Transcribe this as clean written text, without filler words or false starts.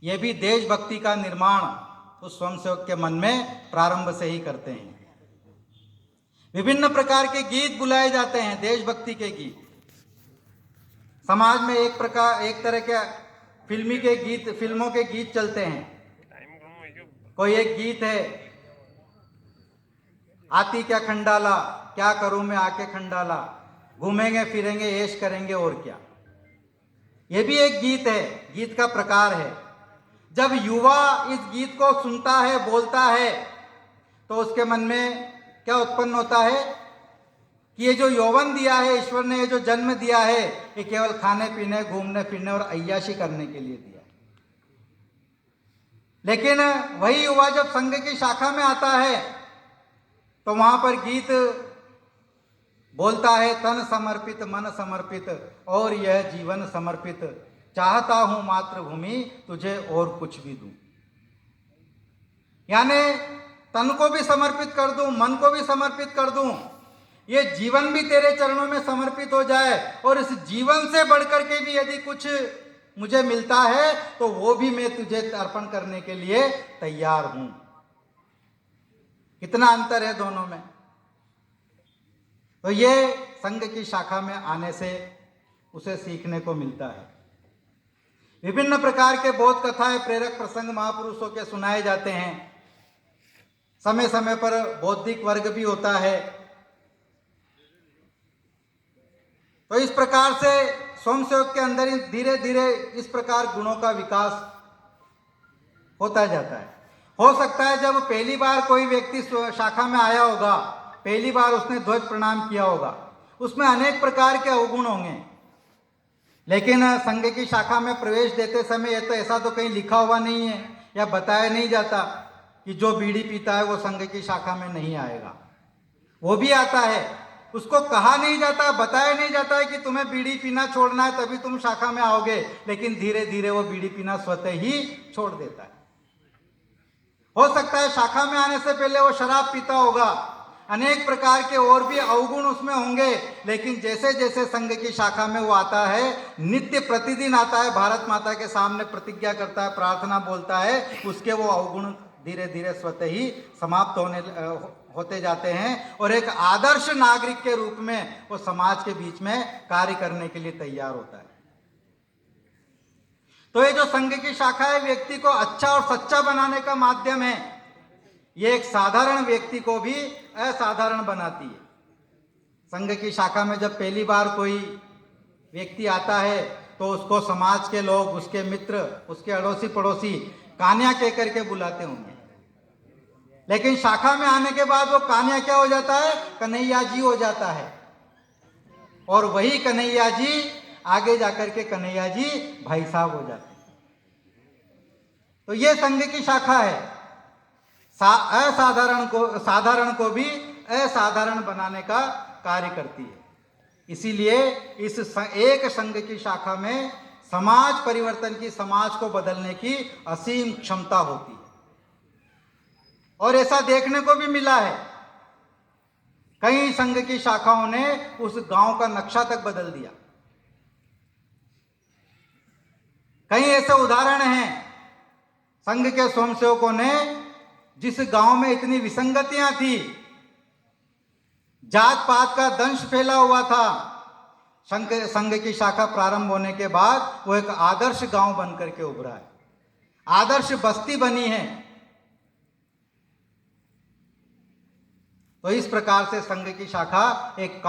ये भी देशभक्ति का निर्माण उस स्वयंसेवक के मन में प्रारंभ से ही करते हैं। विभिन्न प्रकार के गीत बुलाए जाते हैं, देशभक्ति के गीत। समाज में एक तरह के फिल्मों के गीत चलते हैं। कोई एक गीत है, आती क्या खंडाला, क्या करूं मैं आके खंडाला, घूमेंगे फिरेंगे ऐश करेंगे और क्या। यह भी एक गीत है, गीत का प्रकार है। जब युवा इस गीत को सुनता है, बोलता है, तो उसके मन में क्या उत्पन्न होता है कि ये जो यौवन दिया है ईश्वर ने, ये जो जन्म दिया है, ये केवल खाने पीने, घूमने फिरने और अय्याशी करने के लिए दिया है। लेकिन वही युवा जब संघ की शाखा में आता है तो वहां पर गीत बोलता है, तन समर्पित मन समर्पित और यह जीवन समर्पित, चाहता हूं मातृभूमि तुझे और कुछ भी दूं। यानी तन को भी समर्पित कर दूं, मन को भी समर्पित कर दूं, ये जीवन भी तेरे चरणों में समर्पित हो जाए, और इस जीवन से बढ़कर के भी यदि कुछ मुझे मिलता है तो वो भी मैं तुझे अर्पण करने के लिए तैयार हूं। कितना अंतर है दोनों में। तो ये संघ की शाखा में आने से उसे सीखने को मिलता है। विभिन्न प्रकार के बोध कथाएं, प्रेरक प्रसंग महापुरुषों के सुनाए जाते हैं। समय समय पर बौद्धिक वर्ग भी होता है। तो इस प्रकार से स्वयंसेवक के अंदर धीरे धीरे इस प्रकार गुणों का विकास होता जाता है। हो सकता है जब पहली बार कोई व्यक्ति शाखा में आया होगा, पहली बार उसने ध्वज प्रणाम किया होगा, उसमें अनेक प्रकार के अवगुण होंगे। लेकिन संघ की शाखा में प्रवेश देते समय यह तो ऐसा तो कहीं लिखा हुआ नहीं है या बताया नहीं जाता कि जो बीड़ी पीता है वो संघ की शाखा में नहीं आएगा। वो भी आता है, उसको कहा नहीं जाता, बताया नहीं जाता है कि तुम्हें बीड़ी पीना छोड़ना है तभी तुम शाखा में आओगे, लेकिन धीरे धीरे वो बीड़ी पीना स्वतः ही छोड़ देता है। हो सकता है शाखा में आने से पहले वो शराब पीता होगा, अनेक प्रकार के और भी अवगुण उसमें होंगे, लेकिन जैसे जैसे संघ की शाखा में वो आता है, नित्य प्रतिदिन आता है, भारत माता के सामने प्रतिज्ञा करता है, प्रार्थना बोलता है, उसके वो अवगुण धीरे धीरे स्वतः ही समाप्त होते जाते हैं और एक आदर्श नागरिक के रूप में वो समाज के बीच में कार्य करने के लिए तैयार होता है। तो ये जो संघ की शाखा है, व्यक्ति को अच्छा और सच्चा बनाने का माध्यम है। ये एक साधारण व्यक्ति को भी असाधारण बनाती है। संघ की शाखा में जब पहली बार कोई व्यक्ति आता है तो उसको समाज के लोग, उसके मित्र, उसके अड़ोसी पड़ोसी कान्या कह करके बुलाते होंगे, लेकिन शाखा में आने के बाद वो कान्या क्या हो जाता है, कन्हैया जी हो जाता है। और वही कन्हैया जी आगे जाकर के कन्हैया जी भाई साहब हो जाते हैं। तो ये संघ की शाखा है, साधारण को भी असाधारण बनाने का कार्य करती है। इसीलिए इस एक संघ की शाखा में समाज परिवर्तन की, समाज को बदलने की असीम क्षमता होती है। और ऐसा देखने को भी मिला है, कई संघ की शाखाओं ने उस गांव का नक्शा तक बदल दिया। कई ऐसे उदाहरण हैं, संघ के स्वयंसेवकों ने जिस गांव में इतनी विसंगतियां थी, जात पात का दंश फैला हुआ था, संघ की शाखा प्रारंभ होने के बाद वो एक आदर्श गांव बनकर के उभरा है, आदर्श बस्ती बनी है। तो इस प्रकार से संघ की शाखा एक